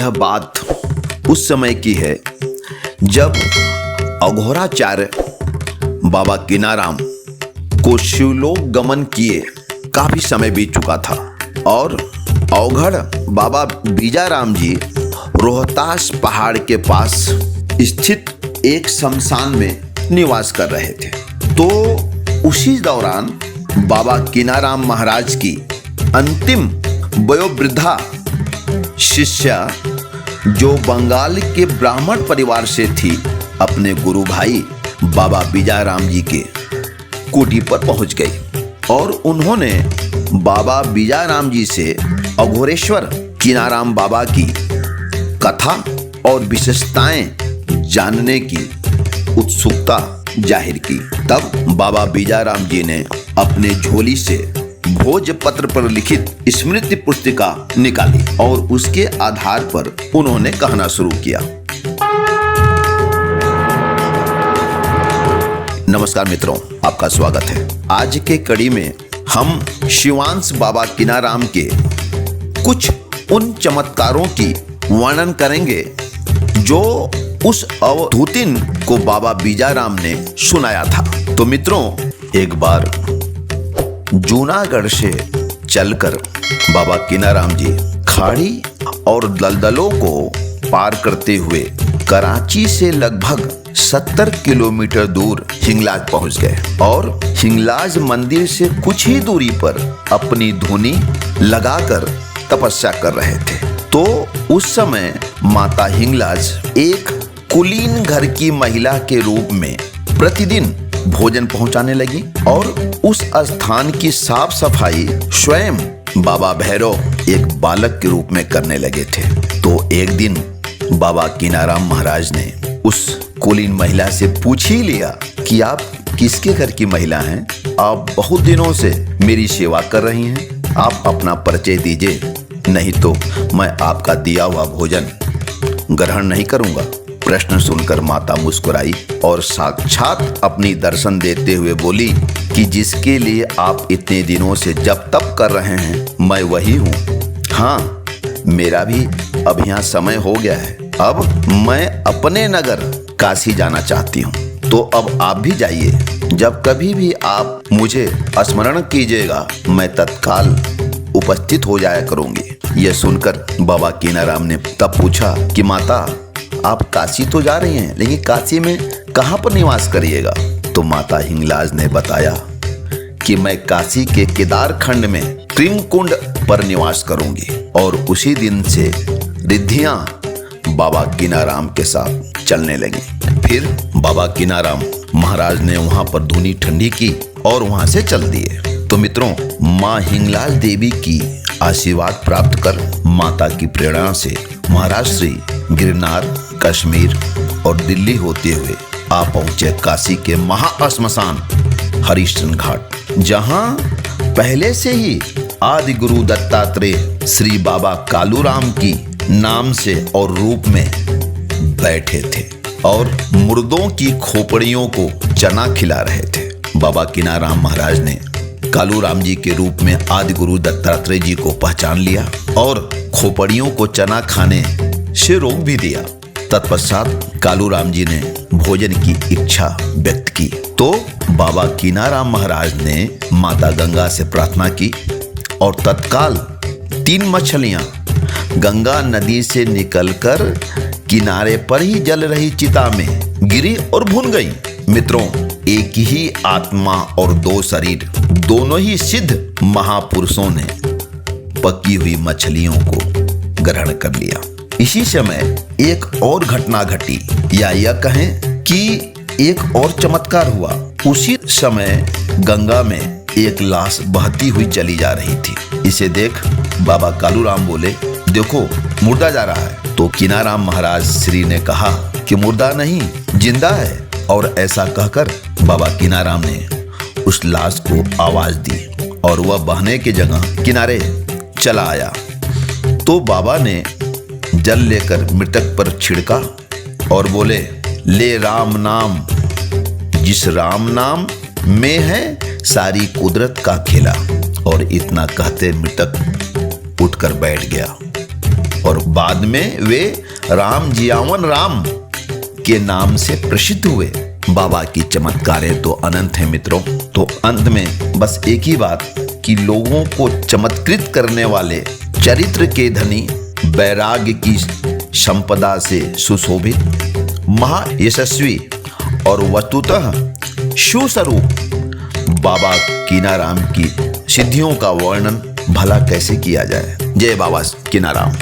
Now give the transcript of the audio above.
यह बात उस समय की है जब अघोराचार्य बाबा कीनाराम को शिवलोक गमन किए काफी समय बीत चुका था और अवघड़ बाबा बीजाराम जी रोहतास पहाड़ के पास स्थित एक शमशान में निवास कर रहे थे। तो उसी दौरान बाबा कीनाराम महाराज की अंतिम वयोवृद्धा शिष्या जो बंगाल के ब्राह्मण परिवार से थी, अपने गुरु भाई बाबा बीजाराम जी के कुटी पर पहुंच गई और उन्होंने बाबा बीजाराम जी से अघोरेश्वर कीनाराम बाबा की कथा और विशेषताएं जानने की उत्सुकता जाहिर की। तब बाबा बीजाराम जी ने अपने झोली से भोजपत्र पर लिखित स्मृति पुस्तिका निकाली और उसके आधार पर उन्होंने कहना शुरू किया। नमस्कार मित्रों, आपका स्वागत है। आज के कड़ी में हम शिवांश बाबा कीनाराम के कुछ उन चमत्कारों की वर्णन करेंगे जो उस अवधूतिन को बाबा बीजाराम ने सुनाया था। तो मित्रों, एक बार जूनागढ़ से चलकर बाबा कीनाराम जी खाड़ी और दलदलों को पार करते हुए कराची से लगभग 70 किलोमीटर दूर हिंगलाज पहुंच गए और हिंगलाज मंदिर से कुछ ही दूरी पर अपनी धुनी लगाकर तपस्या कर रहे थे। तो उस समय माता हिंगलाज एक कुलीन घर की महिला के रूप में प्रतिदिन भोजन पहुंचाने लगी और उस स्थान की साफ सफाई स्वयं बाबा भैरव एक बालक के रूप में करने लगे थे। तो एक दिन बाबा कीनाराम महाराज ने उस कुलीन महिला से पूछ ही लिया कि आप किसके घर की महिला हैं? आप बहुत दिनों से मेरी सेवा कर रही हैं, आप अपना परिचय दीजिए, नहीं तो मैं आपका दिया हुआ भोजन ग्रहण नहीं करूंगा। प्रश्न सुनकर माता मुस्कुराई और साक्षात अपनी दर्शन देते हुए बोली कि जिसके लिए आप इतने दिनों से जप तप कर रहे हैं मैं वही हूँ। हाँ, मेरा भी अब यहाँ समय हो गया है। अब मैं अपने नगर काशी जाना चाहती हूँ, तो अब आप भी जाइए। जब कभी भी आप मुझे स्मरण कीजिएगा, मैं तत्काल उपस्थित हो जाया करूंगी। यह सुनकर बाबा कीनाराम ने तब पूछा कि माता, आप काशी तो जा रही हैं, लेकिन काशी में कहाँ पर निवास करिएगा? तो माता हिंगलाज ने बताया कि मैं काशी के केदार खंड में त्रिंकुंड पर निवास करूंगी। और उसी दिन से रिद्धियां बाबा कीनाराम के साथ चलने लगी। फिर बाबा कीनाराम महाराज ने वहां पर धुनी ठंडी की और वहां से चल दिए। तो मित्रों, माँ हिंगलाज देवी की आशीर्वाद प्राप्त कर माता की प्रेरणा से महाराज श्री गिरनार, कश्मीर और दिल्ली होते हुए आ पहुंचे काशी के महाश्मशान हरिश्चंद्र घाट, जहां पहले से ही आदि गुरु दत्तात्रेय श्री बाबा कालूराम की नाम से और रूप में बैठे थे और मुर्दों की खोपड़ियों को चना खिला रहे थे। बाबा कीनाराम महाराज ने कालूराम जी के रूप में आदि गुरु दत्तात्रेय जी को पहचान लिया और खोपड़ियों को चना खाने से रोक भी दिया। तत्पश्चात कालूराम जी ने भोजन की इच्छा व्यक्त की। तो बाबा कीनाराम महाराज ने माता गंगा से प्रार्थना की और तत्काल 3 मछलियां गंगा नदी से निकलकर किनारे पर ही जल रही चिता में गिरी और भुन गई। मित्रों, एक ही आत्मा और 2 शरीर, दोनों ही सिद्ध महापुरुषों ने पकी हुई मछलियों को ग्रहण कर लिया। इसी समय एक और घटना घटी, या यह कहें कि एक और चमत्कार हुआ। उसी समय गंगा में एक लाश बहती हुई चली जा रही थी। इसे देख बाबा कालूराम बोले, देखो मुर्दा जा रहा है। तो कीनाराम महाराज श्री ने कहा कि मुर्दा नहीं, जिंदा है। और ऐसा कहकर बाबा कीनाराम ने उस लाश को आवाज दी और वह बहने की जगह किनारे चला आया। तो बाबा ने जल लेकर मृतक पर छिड़का और बोले, ले राम नाम, जिस राम नाम में है सारी कुदरत का खेला। और इतना कहते मृतक उठकर बैठ गया। और बाद में वे राम जियावन राम के नाम से प्रसिद्ध हुए। बाबा की चमत्कारें तो अनंत हैं मित्रों। तो अंत में बस एक ही बात कि लोगों को चमत्कृत करने वाले चरित्र के धनी, वैराग्य की संपदा से सुशोभित, महायशस्वी और वस्तुतः सुस्वरूप बाबा कीनाराम की सिद्धियों का वर्णन भला कैसे किया जाए। जय बाबा कीनाराम।